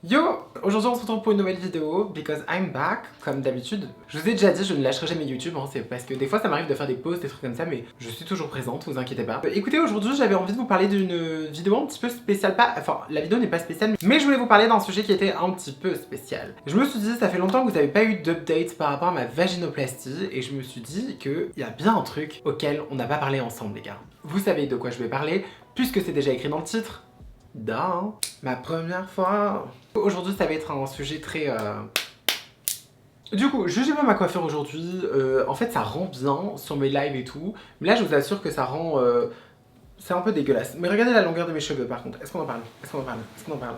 Yo! Aujourd'hui on se retrouve pour une nouvelle vidéo, because I'm back, comme d'habitude. Je vous ai déjà dit, je ne lâcherai jamais YouTube, hein, c'est parce que des fois ça m'arrive de faire des pauses, des trucs comme ça, mais je suis toujours présente, vous inquiétez pas. Écoutez, aujourd'hui j'avais envie de vous parler d'une vidéo un petit peu spéciale, enfin la vidéo n'est pas spéciale, mais je voulais vous parler d'un sujet qui était un petit peu spécial. Je me suis dit, ça fait longtemps que vous n'avez pas eu d'update par rapport à ma vaginoplastie, et je me suis dit qu'il y a bien un truc auquel on n'a pas parlé ensemble les gars. Vous savez de quoi je vais parler, puisque c'est déjà écrit dans le titre. Dans ma première fois. Aujourd'hui ça va être un sujet très Du coup, jugez pas ma coiffure aujourd'hui, en fait ça rend bien sur mes lives et tout, mais là je vous assure que ça rend... c'est un peu dégueulasse. Mais regardez la longueur de mes cheveux par contre, est-ce qu'on en parle? Est-ce qu'on en parle? Est-ce qu'on en parle?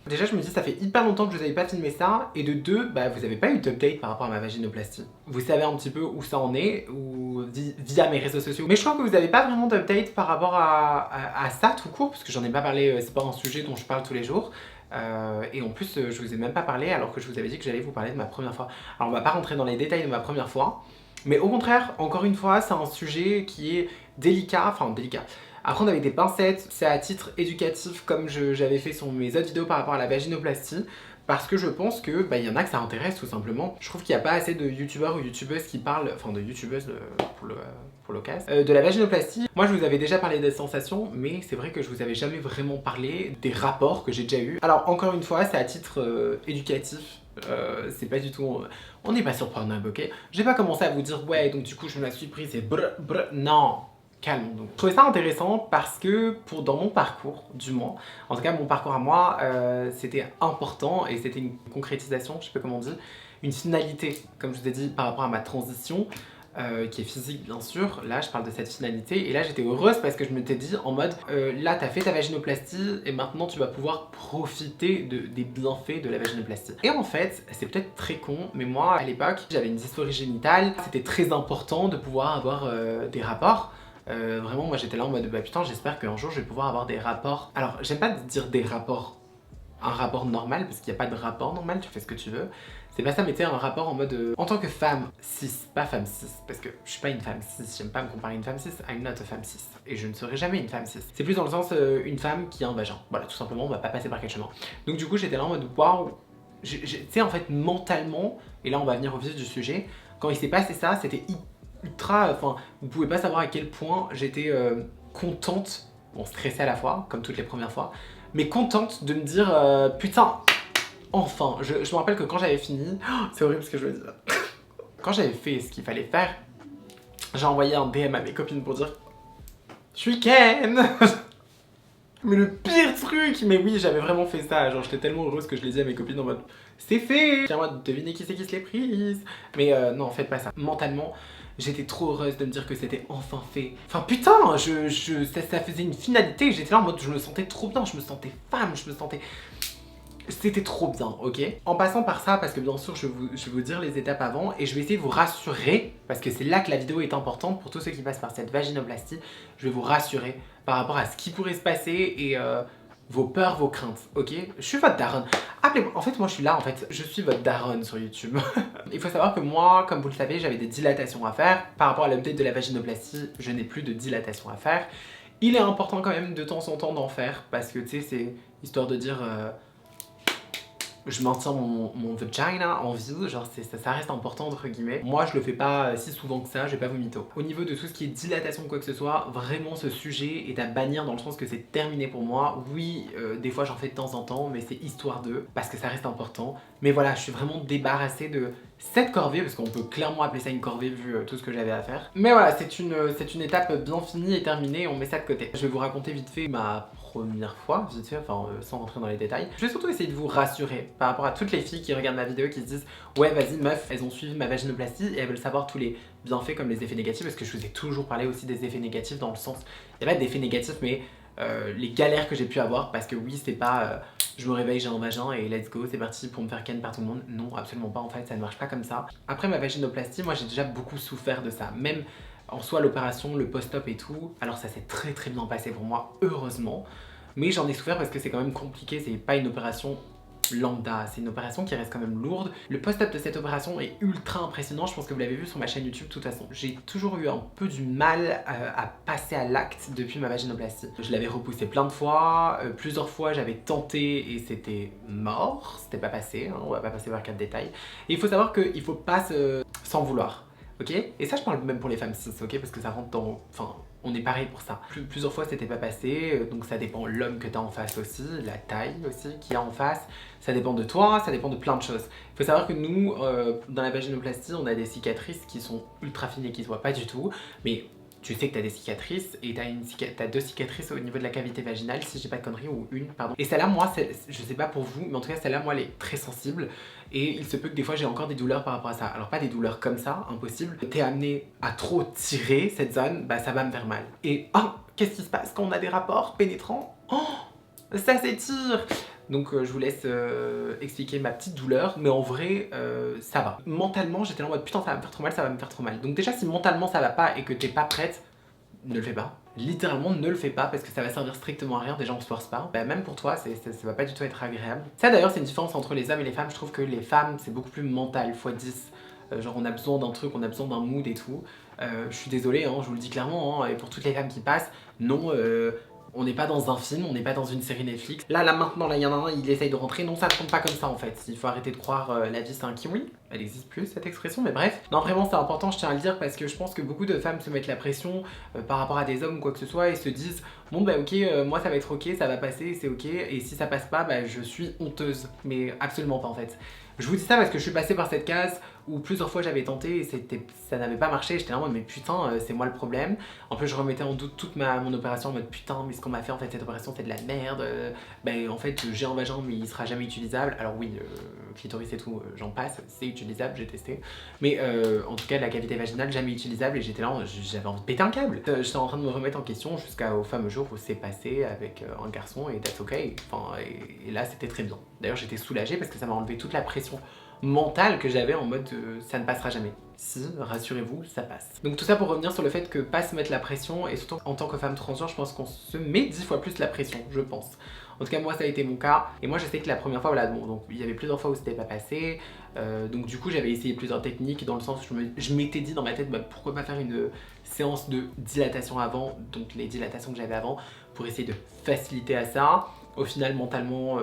Déjà je me dis ça fait hyper longtemps que je vous avais pas filmé ça, et de deux, bah vous avez pas eu d'update par rapport à ma vaginoplastie. Vous savez un petit peu où ça en est, ou via mes réseaux sociaux. Mais je crois que vous avez pas vraiment d'update par rapport à ça tout court, parce que j'en ai pas parlé, c'est pas un sujet dont je parle tous les jours. Et en plus je vous ai même pas parlé alors que je vous avais dit que j'allais vous parler de ma première fois. Alors on va pas rentrer dans les détails de ma première fois, mais au contraire, encore une fois, c'est un sujet qui est délicat, enfin délicat. À prendre avec des pincettes, c'est à titre éducatif comme j'avais fait sur mes autres vidéos par rapport à la vaginoplastie, parce que je pense que y en a que ça intéresse tout simplement. Je trouve qu'il n'y a pas assez de youtubeurs ou youtubeuses qui parlent, enfin de youtubeuses pour l'occasion, de la vaginoplastie. Moi je vous avais déjà parlé des sensations, mais c'est vrai que je vous avais jamais vraiment parlé des rapports que j'ai déjà eu. Alors encore une fois, c'est à titre éducatif. C'est pas du tout... On n'est pas sur Pornhub, ok? J'ai pas commencé à vous dire ouais donc du coup je me la suis prise et brr brr, non! Calme donc. Je trouvais ça intéressant parce que dans mon parcours, du moins, en tout cas mon parcours à moi, c'était important et c'était une concrétisation, je sais pas comment on dit, une finalité, comme je vous ai dit, par rapport à ma transition, qui est physique bien sûr. Là je parle de cette finalité et là j'étais heureuse parce que je m'étais dit en mode là t'as fait ta vaginoplastie et maintenant tu vas pouvoir profiter des bienfaits de la vaginoplastie. Et en fait c'est peut-être très con, mais moi à l'époque j'avais une dysphorie génitale, c'était très important de pouvoir avoir des rapports. Vraiment moi j'étais là en mode bah putain j'espère qu'un jour je vais pouvoir avoir des rapports. Alors j'aime pas dire des rapports, un rapport normal parce qu'il n'y a pas de rapport normal, tu fais ce que tu veux. C'est pas ça, mais tu sais un rapport en mode en tant que femme cis, pas femme cis, parce que je suis pas une femme cis, j'aime pas me comparer à une femme cis, I'm not a femme cis, et je ne serai jamais une femme cis. C'est plus dans le sens une femme qui a un vagin, voilà tout simplement, on va pas passer par quel chemin. Donc du coup j'étais là en mode waouh, tu sais en fait mentalement, et là on va venir au vif du sujet, quand il s'est passé ça, c'était ultra, enfin vous pouvez pas savoir à quel point j'étais contente, bon stressée à la fois, comme toutes les premières fois, mais contente de me dire putain, enfin, je me rappelle que quand j'avais fini, oh, c'est horrible ce que je veux dire, quand j'avais fait ce qu'il fallait faire, j'ai envoyé un DM à mes copines pour dire je suis Ken. Mais le pire truc, mais oui j'avais vraiment fait ça, genre j'étais tellement heureuse que je l'ai dit à mes copines en mode c'est fait, tiens-moi de deviner qui c'est qui se l'est prise. Mais non faites pas ça, mentalement j'étais trop heureuse de me dire que c'était enfin fait. Enfin putain, ça faisait une finalité, j'étais là en mode je me sentais trop bien, je me sentais femme, je me sentais... C'était trop bien, ok? En passant par ça, parce que bien sûr je vais vous dire les étapes avant et je vais essayer de vous rassurer, parce que c'est là que la vidéo est importante pour tous ceux qui passent par cette vaginoplastie. Je vais vous rassurer par rapport à ce qui pourrait se passer et vos peurs, vos craintes, ok? Je suis votre daronne. Appelez-moi, en fait moi je suis là en fait, je suis votre daronne sur YouTube. Il faut savoir que moi, comme vous le savez, j'avais des dilatations à faire. Par rapport à l'update de la vaginoplastie, je n'ai plus de dilatation à faire. Il est important quand même de temps en temps d'en faire, parce que tu sais c'est histoire de dire... je maintiens mon vagina en vie, genre ça reste important entre guillemets. Moi je le fais pas si souvent que ça, je vais pas vous mytho. Au niveau de tout ce qui est dilatation ou quoi que ce soit, vraiment ce sujet est à bannir dans le sens que c'est terminé pour moi. Oui, des fois j'en fais de temps en temps, mais c'est histoire de, parce que ça reste important. Mais voilà, je suis vraiment débarrassée de cette corvée, parce qu'on peut clairement appeler ça une corvée vu tout ce que j'avais à faire. Mais voilà, c'est une étape bien finie et terminée, on met ça de côté. Je vais vous raconter vite fait ma première fois, vite fait, enfin sans rentrer dans les détails. Je vais surtout essayer de vous rassurer par rapport à toutes les filles qui regardent ma vidéo qui se disent ouais vas-y meuf, elles ont suivi ma vaginoplastie et elles veulent savoir tous les bienfaits comme les effets négatifs, parce que je vous ai toujours parlé aussi des effets négatifs dans le sens, il n'y a pas d'effets négatifs mais les galères que j'ai pu avoir, parce que oui c'est pas je me réveille, j'ai un vagin et let's go, c'est parti pour me faire ken par tout le monde. Non, absolument pas en fait, ça ne marche pas comme ça. Après ma vaginoplastie, moi j'ai déjà beaucoup souffert de ça, même en soi l'opération, le post-op et tout. Alors ça s'est très bien passé pour moi, heureusement. Mais j'en ai souffert parce que c'est quand même compliqué, c'est pas une opération lambda, c'est une opération qui reste quand même lourde. Le post-op de cette opération est ultra impressionnant, je pense que vous l'avez vu sur ma chaîne YouTube de toute façon. J'ai toujours eu un peu du mal à passer à l'acte depuis ma vaginoplastie. Je l'avais repoussé plein de fois, plusieurs fois j'avais tenté et c'était mort, c'était pas passé, hein, on va pas passer par 4 détails. Et il faut savoir qu'il faut pas s'en vouloir. Ok. Et ça je parle même pour les femmes cis, ok, parce que ça rentre dans... Enfin, on est pareil pour ça. Plusieurs fois c'était pas passé, donc ça dépend l'homme que t'as en face aussi, la taille aussi qu'il y a en face, ça dépend de toi, ça dépend de plein de choses. Il faut savoir que nous, dans la vaginoplastie, on a des cicatrices qui sont ultra fines et qui se voient pas du tout, mais tu sais que t'as des cicatrices et t'as 2 cicatrices au niveau de la cavité vaginale, si j'ai pas de conneries, ou une, pardon. Et celle-là, moi, je sais pas pour vous, mais en tout cas, celle-là, moi, elle est très sensible. Et il se peut que des fois, j'ai encore des douleurs par rapport à ça. Alors, pas des douleurs comme ça, impossible. T'es amené à trop tirer cette zone, bah ça va me faire mal. Et oh, qu'est-ce qui se passe quand on a des rapports pénétrants? Oh, ça s'étire. Donc je vous laisse expliquer ma petite douleur, mais en vrai, ça va. Mentalement, j'étais là en mode putain, ça va me faire trop mal, ça va me faire trop mal. Donc déjà, si mentalement ça va pas et que t'es pas prête, ne le fais pas. Littéralement, ne le fais pas parce que ça va servir strictement à rien. Déjà, on se force pas. Bah, même pour toi, ça va pas du tout être agréable. Ça d'ailleurs, c'est une différence entre les hommes et les femmes. Je trouve que les femmes, c'est beaucoup plus mental, x10. Genre, on a besoin d'un truc, on a besoin d'un mood et tout. Je suis désolée, hein, je vous le dis clairement, hein, et pour toutes les femmes qui passent, non. On n'est pas dans un film, on n'est pas dans une série Netflix. Là maintenant, là il y en a un, il essaye de rentrer. Non, ça ne compte pas comme ça en fait. Il faut arrêter de croire la vie c'est un kiwi. Elle existe plus cette expression, mais bref. Non, vraiment c'est important, je tiens à le dire parce que je pense que beaucoup de femmes se mettent la pression par rapport à des hommes ou quoi que ce soit et se disent bon bah ok, moi ça va être ok, ça va passer, c'est ok. Et si ça passe pas, bah je suis honteuse. Mais absolument pas en fait. Je vous dis ça parce que je suis passée par cette case où plusieurs fois j'avais tenté et ça n'avait pas marché. J'étais là en mode mais putain, c'est moi le problème. En plus je remettais en doute toute mon opération en mode putain, mais ce qu'on m'a fait en fait cette opération c'est de la merde. En fait j'ai un vagin mais il sera jamais utilisable. Alors oui, clitoris et tout, j'en passe, c'est utilisable, j'ai testé. Mais en tout cas la cavité vaginale jamais utilisable et j'étais là, j'avais envie de péter un câble. J'étais en train de me remettre en question jusqu'au fameux jour où c'est passé avec un garçon et that's ok. Enfin, et là c'était très bien. D'ailleurs j'étais soulagée parce que ça m'a enlevé toute la pression mentale que j'avais en mode ça ne passera jamais. Si, rassurez-vous, ça passe. Donc tout ça pour revenir sur le fait que pas se mettre la pression, et surtout en tant que femme transgenre, je pense qu'on se met 10 fois plus la pression, je pense. En tout cas moi ça a été mon cas, et moi je sais que la première fois, voilà, bon, donc il y avait plusieurs fois où c'était pas passé, donc du coup j'avais essayé plusieurs techniques, dans le sens où je m'étais dit dans ma tête, bah, pourquoi pas faire une séance de dilatation avant, donc les dilatations que j'avais avant, pour essayer de faciliter à ça. Au final, mentalement,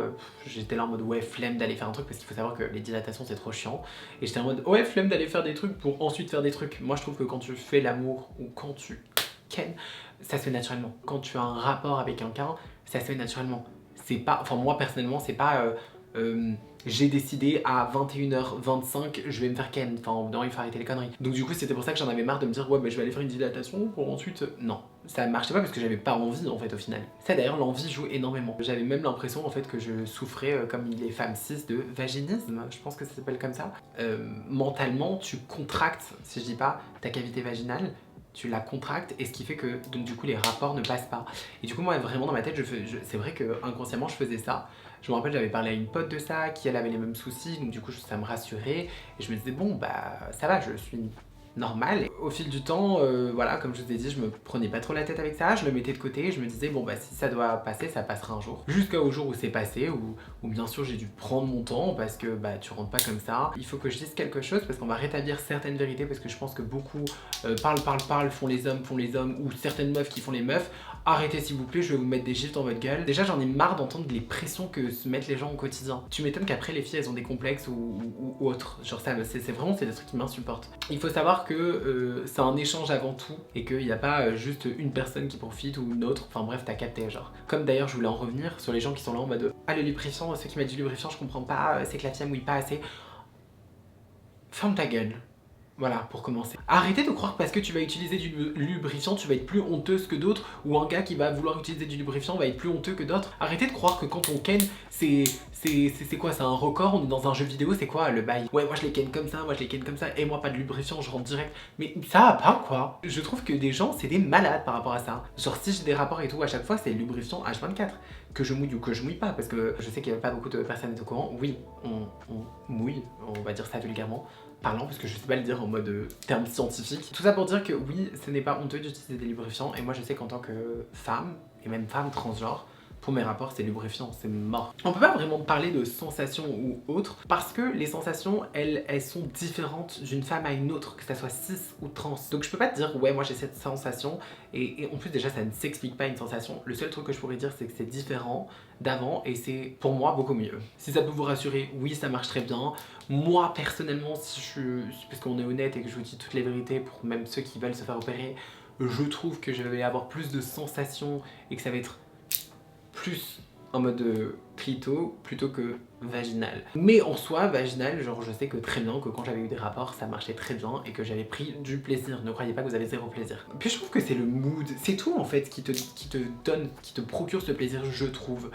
j'étais là en mode ouais, flemme d'aller faire un truc parce qu'il faut savoir que les dilatations c'est trop chiant. Et j'étais en mode ouais, flemme d'aller faire des trucs pour ensuite faire des trucs. Moi je trouve que quand tu fais l'amour ou quand tu ken, ça se fait naturellement. Quand tu as un rapport avec quelqu'un, ça se fait naturellement. C'est pas, enfin moi personnellement, c'est pas j'ai décidé à 21h25 je vais me faire ken, enfin non il faut arrêter les conneries. Donc du coup c'était pour ça que j'en avais marre de me dire ouais mais je vais aller faire une dilatation pour ensuite... Non, ça marchait pas parce que j'avais pas envie en fait au final. Ça d'ailleurs l'envie joue énormément. J'avais même l'impression en fait que je souffrais comme les femmes cis de vaginisme, je pense que ça s'appelle comme ça. Mentalement tu contractes, si je dis pas, ta cavité vaginale, tu la contractes et ce qui fait que donc du coup les rapports ne passent pas. Et du coup moi vraiment dans ma tête c'est vrai que inconsciemment je faisais ça. Je me rappelle j'avais parlé à une pote de ça qui elle avait les mêmes soucis donc du coup ça me rassurait et je me disais bon bah ça va, je suis normale. Et au fil du temps, voilà, comme je vous ai dit, je me prenais pas trop la tête avec ça, je le mettais de côté, je me disais bon bah si ça doit passer, ça passera un jour. Jusqu'au jour où c'est passé, où bien sûr j'ai dû prendre mon temps parce que bah tu rentres pas comme ça. Il faut que je dise quelque chose parce qu'on va rétablir certaines vérités parce que je pense que beaucoup parlent, font les hommes ou certaines meufs qui font les meufs. Arrêtez s'il vous plaît, je vais vous mettre des gifs dans votre gueule. Déjà j'en ai marre d'entendre les pressions que se mettent les gens au quotidien. Tu m'étonnes qu'après les filles elles ont des complexes ou autres. Genre ça, c'est vraiment des trucs qui m'insupportent. Il faut savoir que c'est un échange avant tout et qu'il n'y a pas juste une personne qui profite ou une autre. Enfin bref, t'as capté genre. Comme d'ailleurs je voulais en revenir sur les gens qui sont là en mode ah le lubrifiant, ceux qui mettent du lubrifiant je comprends pas, c'est que la fille mouille pas assez. Ferme ta gueule. Voilà, pour commencer. Arrêtez de croire que parce que tu vas utiliser du lubrifiant, tu vas être plus honteuse que d'autres, ou un gars qui va vouloir utiliser du lubrifiant va être plus honteux que d'autres. Arrêtez de croire que quand on ken, c'est quoi, c'est un record, on est dans un jeu vidéo, c'est quoi le bail? Ouais, moi je les ken comme ça, moi je les ken comme ça, et moi pas de lubrifiant, je rentre direct. Mais ça va pas quoi. Je trouve que des gens, c'est des malades par rapport à ça. Genre si j'ai des rapports et tout, à chaque fois c'est lubrifiant H24. Que je mouille ou que je mouille pas, parce que je sais qu'il n'y a pas beaucoup de personnes au courant. Oui, on mouille, on va dire ça vulgairement parlant, parce que je sais pas le dire en mode terme scientifique. Tout ça pour dire que oui, ce n'est pas honteux d'utiliser des lubrifiants, et moi je sais qu'en tant que femme, et même femme transgenre, pour mes rapports, c'est lubrifiant, c'est mort. On peut pas vraiment parler de sensations ou autres parce que les sensations, elles sont différentes d'une femme à une autre, que ça soit cis ou trans. Donc je peux pas te dire ouais moi j'ai cette sensation et en plus déjà ça ne s'explique pas une sensation. Le seul truc que je pourrais dire c'est que c'est différent d'avant et c'est pour moi beaucoup mieux. Si ça peut vous rassurer, oui ça marche très bien. Moi personnellement, parce qu'on est honnête et que je vous dis toutes les vérités pour même ceux qui veulent se faire opérer, je trouve que je vais avoir plus de sensations et que ça va être plus en mode clito plutôt que vaginal. Mais en soi, vaginal, genre je sais que très bien que quand j'avais eu des rapports, ça marchait très bien et que j'avais pris du plaisir. Ne croyez pas que vous avez zéro plaisir. Puis je trouve que c'est le mood, c'est tout en fait qui te donne, qui te procure ce plaisir, je trouve.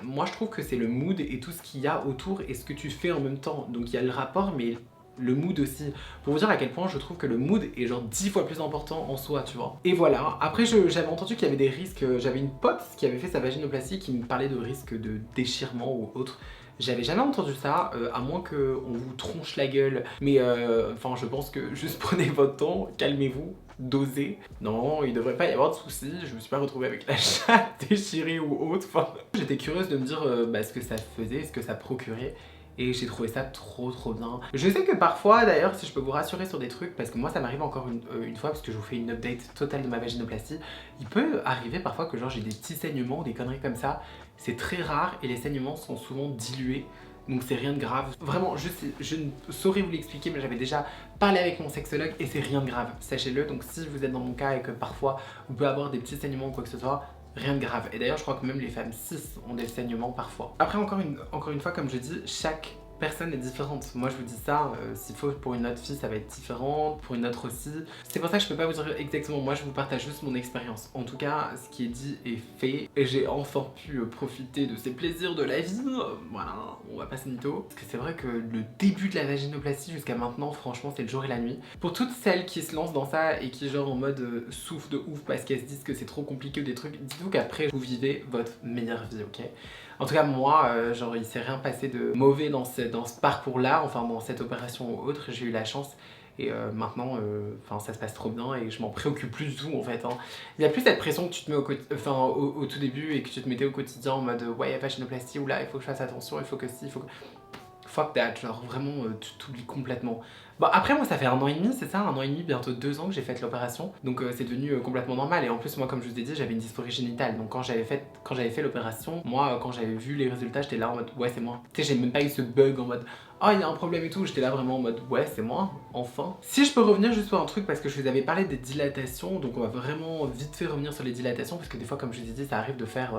Moi je trouve que c'est le mood et tout ce qu'il y a autour et ce que tu fais en même temps. Donc il y a le rapport mais le mood aussi, pour vous dire à quel point je trouve que le mood est genre 10 fois plus important en soi, tu vois. Et voilà, après j'avais entendu qu'il y avait des risques, j'avais une pote qui avait fait sa vaginoplastie qui me parlait de risques de déchirement ou autre. J'avais jamais entendu ça, à moins qu'on vous tronche la gueule. Mais enfin, je pense que juste prenez votre temps, calmez-vous, dosez. Non, il devrait pas y avoir de soucis. Je me suis pas retrouvée avec la chatte déchirée ou autre. Enfin, j'étais curieuse de me dire ce que ça faisait, ce que ça procurait. Et j'ai trouvé ça trop bien. Je sais que parfois d'ailleurs, si je peux vous rassurer sur des trucs, parce que moi ça m'arrive encore une fois, parce que je vous fais une update totale de ma vaginoplastie, il peut arriver parfois que genre j'ai des petits saignements ou des conneries comme ça. C'est très rare et les saignements sont souvent dilués. Donc c'est rien de grave. Vraiment, je ne saurais vous l'expliquer, mais j'avais déjà parlé avec mon sexologue et c'est rien de grave. Sachez-le, donc si vous êtes dans mon cas et que parfois vous pouvez avoir des petits saignements ou quoi que ce soit, rien de grave. Et d'ailleurs, je crois que même les femmes cis ont des saignements parfois. Après, encore une fois, comme je dis, chaque personne est différente. Moi, je vous dis ça, s'il faut pour une autre fille, ça va être différent, pour une autre aussi. C'est pour ça que je peux pas vous dire exactement. Moi, je vous partage juste mon expérience. En tout cas, ce qui est dit est fait. Et j'ai enfin pu profiter de ces plaisirs de la vie. Voilà, on va passer mytho. Parce que c'est vrai que le début de la vaginoplastie jusqu'à maintenant, franchement, c'est le jour et la nuit. Pour toutes celles qui se lancent dans ça et qui genre en mode souffrent de ouf parce qu'elles se disent que c'est trop compliqué ou des trucs, dites-vous qu'après, vous vivez votre meilleure vie, ok? En tout cas, moi, genre, il s'est rien passé de mauvais dans ce parcours-là, enfin, dans cette opération ou autre. J'ai eu la chance et maintenant, ça se passe trop bien et je m'en préoccupe plus du tout, en fait. Hein. Il y a plus cette pression que tu te mets au tout début et que tu te mettais au quotidien en mode ouais, il y a vaginoplastie ou là, il faut que je fasse attention, il faut que si, il faut que... Fuck that, genre vraiment, tu t'oublies complètement. Bon, après, moi, ça fait 1 an et demi, c'est ça, 1 an et demi, bientôt 2 ans que j'ai fait l'opération. Donc, c'est devenu complètement normal. Et en plus, moi, comme je vous ai dit, j'avais une dysphorie génitale. Donc, quand j'avais fait l'opération, moi, quand j'avais vu les résultats, j'étais là en mode ouais, c'est moi. Tu sais, j'ai même pas eu ce bug en mode oh, il y a un problème et tout. J'étais là vraiment en mode ouais, c'est moi, enfin. Si je peux revenir juste sur un truc, parce que je vous avais parlé des dilatations, donc on va vraiment vite fait revenir sur les dilatations, parce que des fois, comme je vous ai dit, ça arrive de faire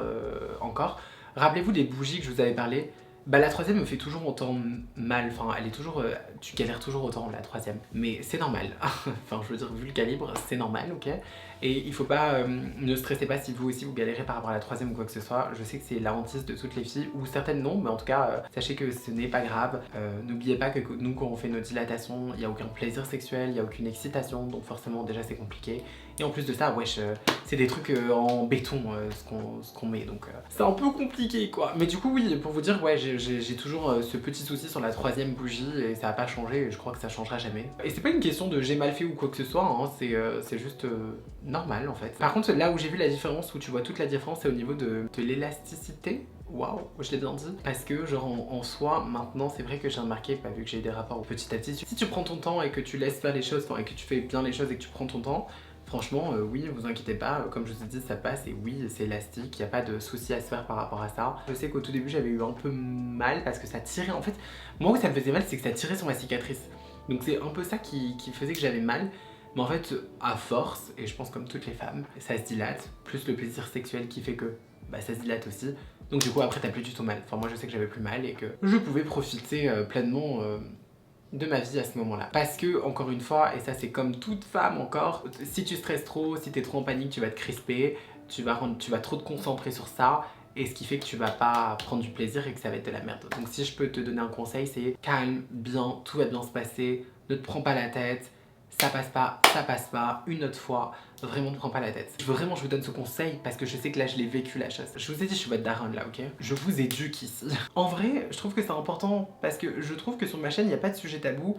encore. Rappelez-vous des bougies que je vous avais parlé. Bah la troisième me fait toujours autant mal, enfin elle est toujours, tu galères toujours autant la troisième, mais c'est normal, enfin je veux dire vu le calibre c'est normal, ok. Et il faut pas, ne stressez pas si vous aussi vous galérez par rapport à la troisième ou quoi que ce soit, je sais que c'est la hantise de toutes les filles, ou certaines non, mais en tout cas sachez que ce n'est pas grave, n'oubliez pas que nous quand on fait nos dilatations, il n'y a aucun plaisir sexuel, il n'y a aucune excitation, donc forcément déjà c'est compliqué, et en plus de ça, wesh, c'est des trucs en béton ce qu'on met, donc c'est un peu compliqué quoi, mais du coup oui, pour vous dire, ouais j'ai toujours ce petit souci sur la troisième bougie et ça a pas changé et je crois que ça changera jamais. Et c'est pas une question de j'ai mal fait ou quoi que ce soit, hein, c'est juste normal en fait. Par contre là où j'ai vu la différence, où tu vois toute la différence, c'est au niveau de l'élasticité. Waouh, je l'ai bien dit. Parce que genre en soi, maintenant c'est vrai que j'ai remarqué, vu que j'ai eu des rapports petit à petit, si tu prends ton temps et que tu laisses faire les choses, et que tu fais bien les choses et que tu prends ton temps, franchement, oui, vous inquiétez pas, comme je vous ai dit, ça passe et oui, c'est élastique, il n'y a pas de souci à se faire par rapport à ça. Je sais qu'au tout début, j'avais eu un peu mal parce que ça tirait. En fait, moi où ça me faisait mal, c'est que ça tirait sur ma cicatrice. Donc c'est un peu ça qui faisait que j'avais mal. Mais en fait, à force, et je pense comme toutes les femmes, ça se dilate, plus le plaisir sexuel qui fait que ça se dilate aussi. Donc du coup, après, t'as plus du tout mal. Enfin, moi, je sais que j'avais plus mal et que je pouvais profiter pleinement de ma vie à ce moment-là. Parce que, encore une fois, et ça c'est comme toute femme encore, si tu stresses trop, si t'es trop en panique, tu vas te crisper, tu vas trop te concentrer sur ça, et ce qui fait que tu vas pas prendre du plaisir et que ça va être de la merde. Donc si je peux te donner un conseil, c'est calme, bien, tout va bien se passer, ne te prends pas la tête, ça passe pas, une autre fois, vraiment ne prends pas la tête. Vraiment je vous donne ce conseil parce que je sais que là je l'ai vécu la chose. Je vous ai dit je suis votre daronne là, ok? Je vous éduque ici. En vrai, je trouve que c'est important parce que je trouve que sur ma chaîne il n'y a pas de sujet tabou.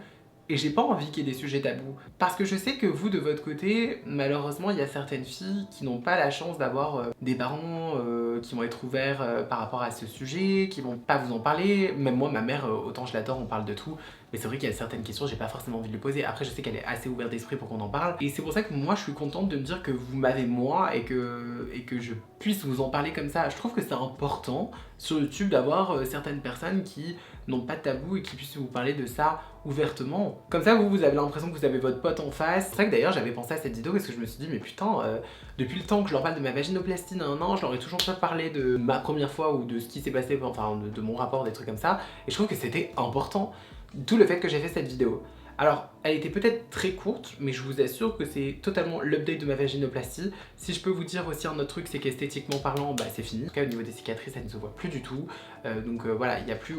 Et j'ai pas envie qu'il y ait des sujets tabous. Parce que je sais que vous, de votre côté, malheureusement, il y a certaines filles qui n'ont pas la chance d'avoir des parents qui vont être ouverts par rapport à ce sujet, qui vont pas vous en parler. Même moi, ma mère, autant je l'adore, on parle de tout. Mais c'est vrai qu'il y a certaines questions, j'ai pas forcément envie de lui poser. Après, je sais qu'elle est assez ouverte d'esprit pour qu'on en parle. Et c'est pour ça que moi, je suis contente de me dire que vous m'avez moi et que je puisse vous en parler comme ça. Je trouve que c'est important sur YouTube d'avoir certaines personnes qui n'ont pas de tabou et qui puissent vous parler de ça ouvertement. Comme ça, vous avez l'impression que vous avez votre pote en face. C'est vrai que d'ailleurs, j'avais pensé à cette vidéo parce que je me suis dit, mais putain, depuis le temps que je leur parle de ma vaginoplastie dans un an, je leur ai toujours pas parlé de ma première fois ou de ce qui s'est passé, enfin de mon rapport, des trucs comme ça. Et je trouve que c'était important. D'où le fait que j'ai fait cette vidéo. Alors, elle était peut-être très courte, mais je vous assure que c'est totalement l'update de ma vaginoplastie. Si je peux vous dire aussi un autre truc, c'est qu'esthétiquement parlant, bah c'est fini. En tout cas, au niveau des cicatrices, ça ne se voit plus du tout. Voilà, il n'y a plus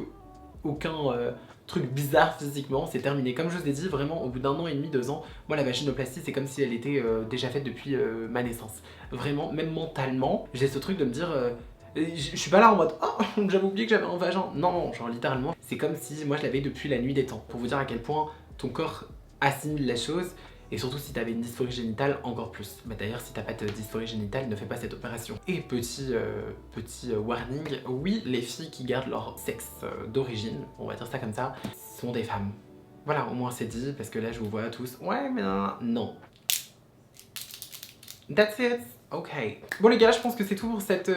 aucun truc bizarre physiquement, c'est terminé. Comme je vous ai dit, vraiment, au bout d'un an et demi, 2 ans, moi la vaginoplastie, c'est comme si elle était déjà faite depuis ma naissance. Vraiment, même mentalement, j'ai ce truc de me dire... je suis pas là en mode oh j'avais oublié que j'avais un vagin. Non, non, genre littéralement, c'est comme si moi je l'avais depuis la nuit des temps. Pour vous dire à quel point ton corps assimile la chose. Et surtout si t'avais une dysphorie génitale, encore plus. Bah d'ailleurs, si t'as pas de dysphorie génitale, ne fais pas cette opération. Et petit warning, oui, les filles qui gardent leur sexe d'origine, on va dire ça comme ça, sont des femmes. Voilà, au moins c'est dit, parce que là je vous vois tous, ouais mais non, non. That's it. Ok. Bon les gars, je pense que c'est tout pour cette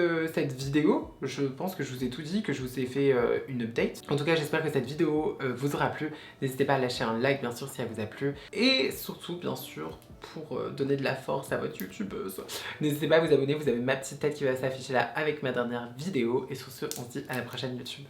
vidéo. Je pense que je vous ai tout dit, que je vous ai fait une update. En tout cas, j'espère que cette vidéo vous aura plu. N'hésitez pas à lâcher un like, bien sûr, si elle vous a plu. Et surtout, bien sûr, pour donner de la force à votre youtubeuse, n'hésitez pas à vous abonner. Vous avez ma petite tête qui va s'afficher là avec ma dernière vidéo. Et sur ce, on se dit à la prochaine YouTube.